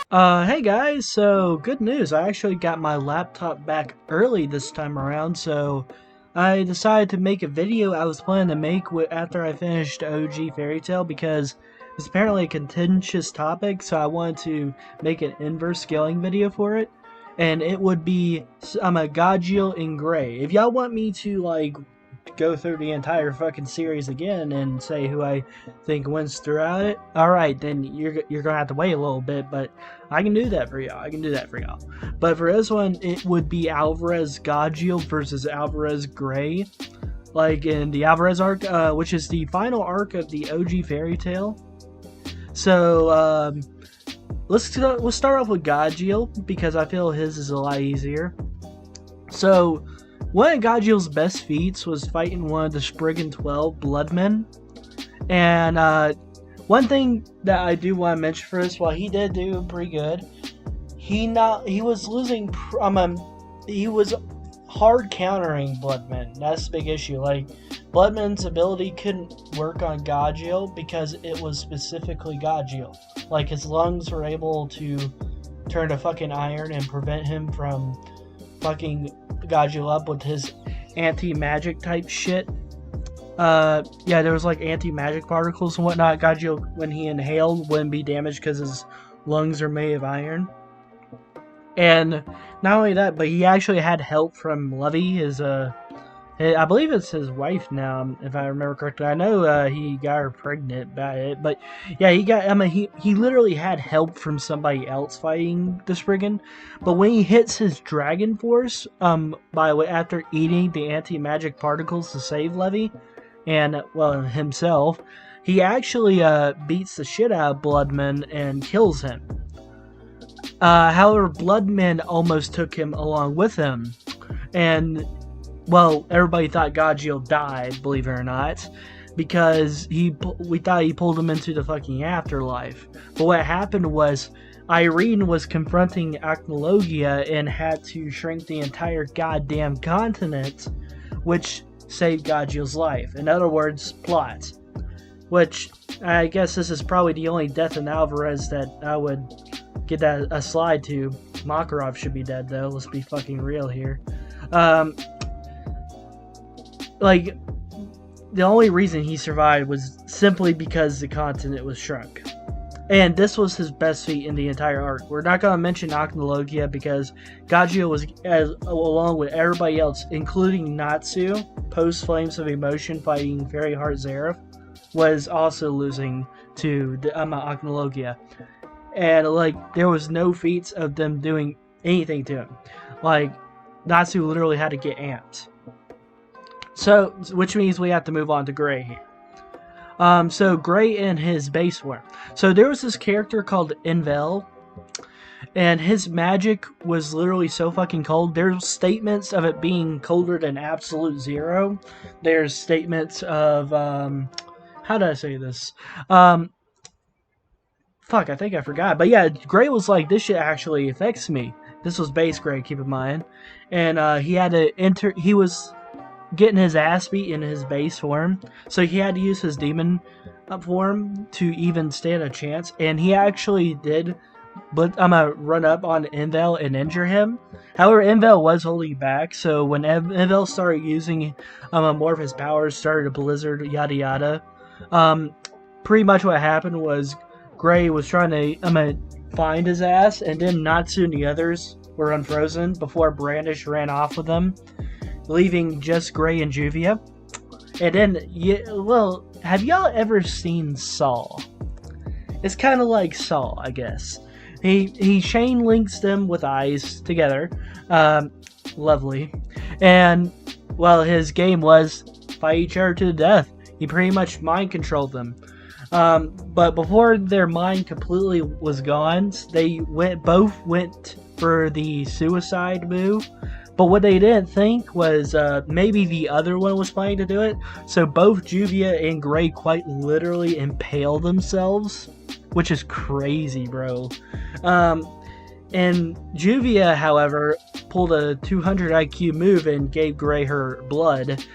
Hey guys, so good news. I actually got my laptop back early this time around, so I decided to make a video I was planning to make after I finished OG Fairy Tale because it's apparently a contentious topic, so I wanted to make an inverse scaling video for it. And it would be, I'm a Gajeel in Gray. If y'all want me to, go through the entire fucking series again and say who I think wins throughout it, alright, then you're gonna have to wait a little bit, but I can do that for y'all. But for this one, it would be Alvarez Gajeel versus Alvarez Gray. Like in the Alvarez arc, which is the final arc of the OG Fairy Tale. So, let's start off with Gajeel, because I feel his is a lot easier. So, one of Gajeel's best feats was fighting one of the Spriggan 12 Bloodmen. And one thing that I do want to mention for this, while he did do pretty good, he was losing. He was hard countering Bloodmen. That's the big issue. Like, Bloodman's ability couldn't work on Gajeel because it was specifically Gajeel. Like, his lungs were able to turn to fucking iron and prevent him from fucking Gajeel up with his anti-magic type shit. Yeah, there was like anti-magic particles and whatnot. Gajeel, when he inhaled, wouldn't be damaged because his lungs are made of iron. And not only that, but he actually had help from Lovey, I believe it's his wife now, if I remember correctly. I know he got her pregnant by it, but yeah, he literally had help from somebody else fighting the Spriggan. But when he hits his Dragon Force, after eating the anti-magic particles to save Levy, and well himself, he actually beats the shit out of Bloodman and kills him. However, Bloodman almost took him along with him, and well, everybody thought Gajeel died, believe it or not, because we thought he pulled him into the fucking afterlife. But what happened was, Irene was confronting Acnologia and had to shrink the entire goddamn continent, which saved Gajeel's life. In other words, plot. Which, I guess this is probably the only death in Alvarez that I would get that a slide to. Makarov should be dead, though. Let's be fucking real here. Like, the only reason he survived was simply because the continent was shrunk. And this was his best feat in the entire arc. We're not going to mention Acnologia because Gajeel was, along with everybody else, including Natsu, post Flames of Emotion fighting Fairy Heart Zeref, was also losing to the Acnologia. And, like, there was no feats of them doing anything to him. Like, Natsu literally had to get amped. So, which means we have to move on to Gray here. So Gray in his base form. So there was this character called Envel, and his magic was literally so fucking cold. There's statements of it being colder than absolute zero. There's statements of, how did I say this? Fuck, I think I forgot. But yeah, Gray was like, this shit actually affects me. This was base Gray, keep in mind. And he had to he was getting his ass beat in his base form, so he had to use his demon form to even stand a chance, and he actually did. But I'm gonna run up on Envel and injure him. However, Envel was holding back, so when Envel started using more of his powers, started a blizzard, yada yada. Pretty much what happened was Gray was trying to find his ass, and then Natsu and the others were unfrozen before Brandish ran off with them, leaving just Gray and Juvia. And then, have y'all ever seen Saw? It's kind of like Saw, I guess. He chain links them with eyes together. Lovely. And, well, his game was fight each other to the death. He pretty much mind controlled them. But before their mind completely was gone, they both went for the suicide move. But what they didn't think was maybe the other one was planning to do it. So both Juvia and Gray quite literally impaled themselves, which is crazy, bro. And Juvia, however, pulled a 200 IQ move and gave Gray her blood.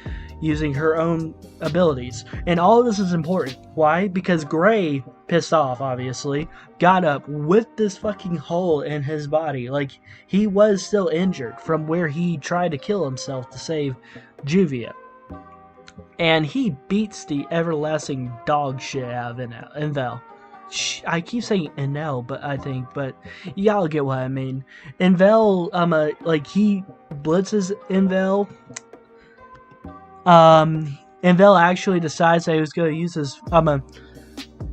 using her own abilities. And all of this is important. Why? Because Gray, pissed off obviously, got up with this fucking hole in his body. Like, he was still injured from where he tried to kill himself to save Juvia. And he beats the everlasting dog shit out of Envel. I keep saying Enel, but y'all get what I mean. Envel, like, he blitzes Envel. Envel actually decides that he was going to use his,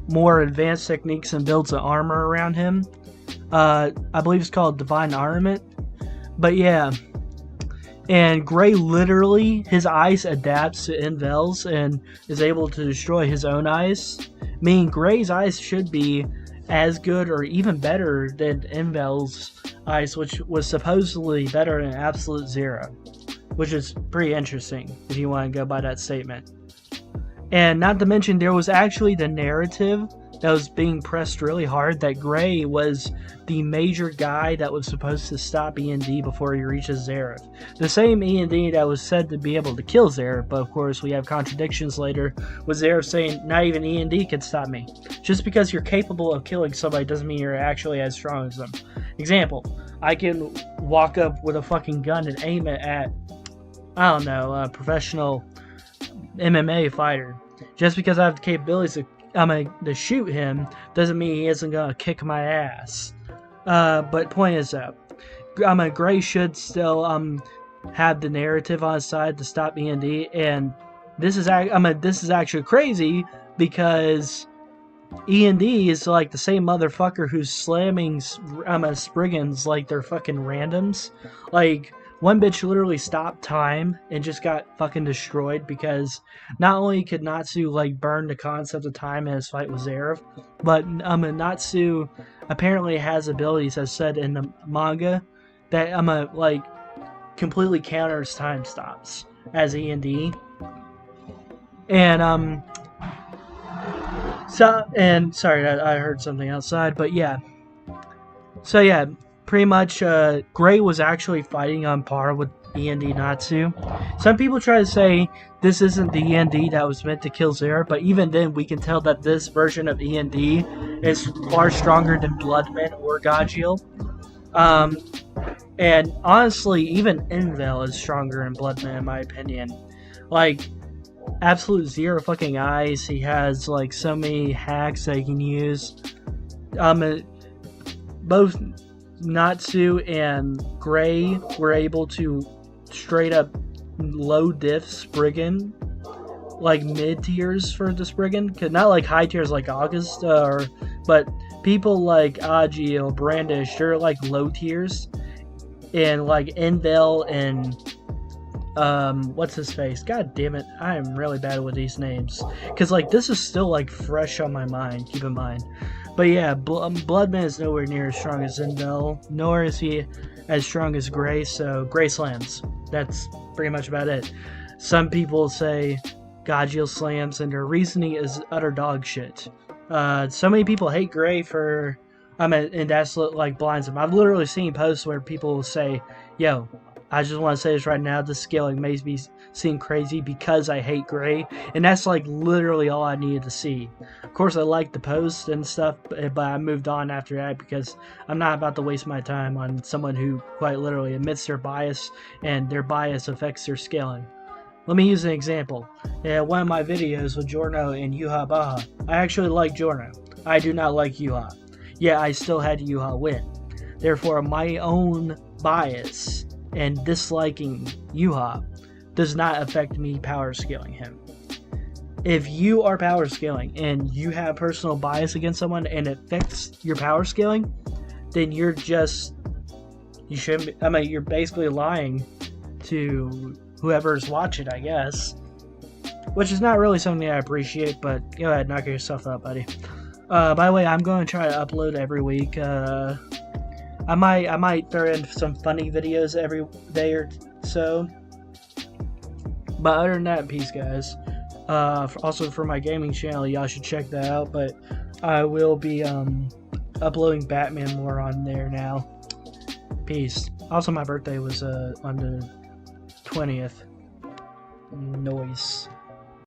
more advanced techniques and builds an armor around him. I believe it's called Divine Armament. But yeah. And Gray literally, his ice adapts to Envel's and is able to destroy his own ice. Meaning Gray's ice should be as good or even better than Envel's ice, which was supposedly better than Absolute Zero. Which is pretty interesting if you want to go by that statement. And not to mention, there was actually the narrative that was being pressed really hard that Gray was the major guy that was supposed to stop END before he reaches Xerath. The same END that was said to be able to kill Xerath, but of course we have contradictions later with Xerath saying not even END can stop me. Just because you're capable of killing somebody doesn't mean you're actually as strong as them. Example, I can walk up with a fucking gun and aim it at, I don't know, a professional MMA fighter. Just because I have the capabilities to shoot him doesn't mean he isn't gonna kick my ass. But point is that Gray should still have the narrative on his side to stop END, and this is actually crazy because END is like the same motherfucker who's slamming Spriggans like they're fucking randoms. Like, one bitch literally stopped time and just got fucking destroyed because not only could Natsu like burn the concept of time in his fight with Xerath, but Natsu apparently has abilities, as said in the manga, that like completely counters time stops as END. And sorry, I heard something outside, but yeah. So yeah. Pretty much, Gray was actually fighting on par with END Natsu. Some people try to say this isn't the END that was meant to kill Xerath, but even then we can tell that this version of END is far stronger than Bloodman or Gajeel. And honestly, even Envel is stronger than Bloodman in my opinion. Like, Absolute Zero fucking ice, he has like so many hacks that he can use. Both Natsu and Gray were able to straight up low diff Spriggan, like mid tiers for the Spriggan, not like high tiers like August, but people like Gajeel, Brandish, they're like low tiers, and like Envel and what's his face? God damn it, I am really bad with these names, because like this is still like fresh on my mind. Keep in mind. But yeah, Bloodman is nowhere near as strong as Envel, nor is he as strong as Gray, so Gray slams. That's pretty much about it. Some people say Gajeel slams, and their reasoning is utter dog shit. So many people hate Gray for, and that's like blinds them. I've literally seen posts where people will say, yo, I just want to say this right now, this scaling makes me seem crazy because I hate Gray, and that's like literally all I needed to see. Of course, I liked the post and stuff, but I moved on after that because I'm not about to waste my time on someone who quite literally admits their bias, and their bias affects their scaling. Let me use an example. In one of my videos with Jorno and Yuha Baha, I actually like Jorno. I do not like Yuha. Yeah, I still had Yuha win. Therefore, my own bias and disliking Yuha does not affect me power scaling him. If you are power scaling and you have personal bias against someone and it affects your power scaling, then you're basically lying to whoever's watching, I guess. Which is not really something I appreciate, but go ahead, knock yourself out, buddy. By the way, I'm going to try to upload every week. I might throw in some funny videos every day or so. But other than that, peace, guys. Also for my gaming channel, y'all should check that out. But I will be uploading Batman more on there now. Peace. Also, my birthday was on the 20th. Noise.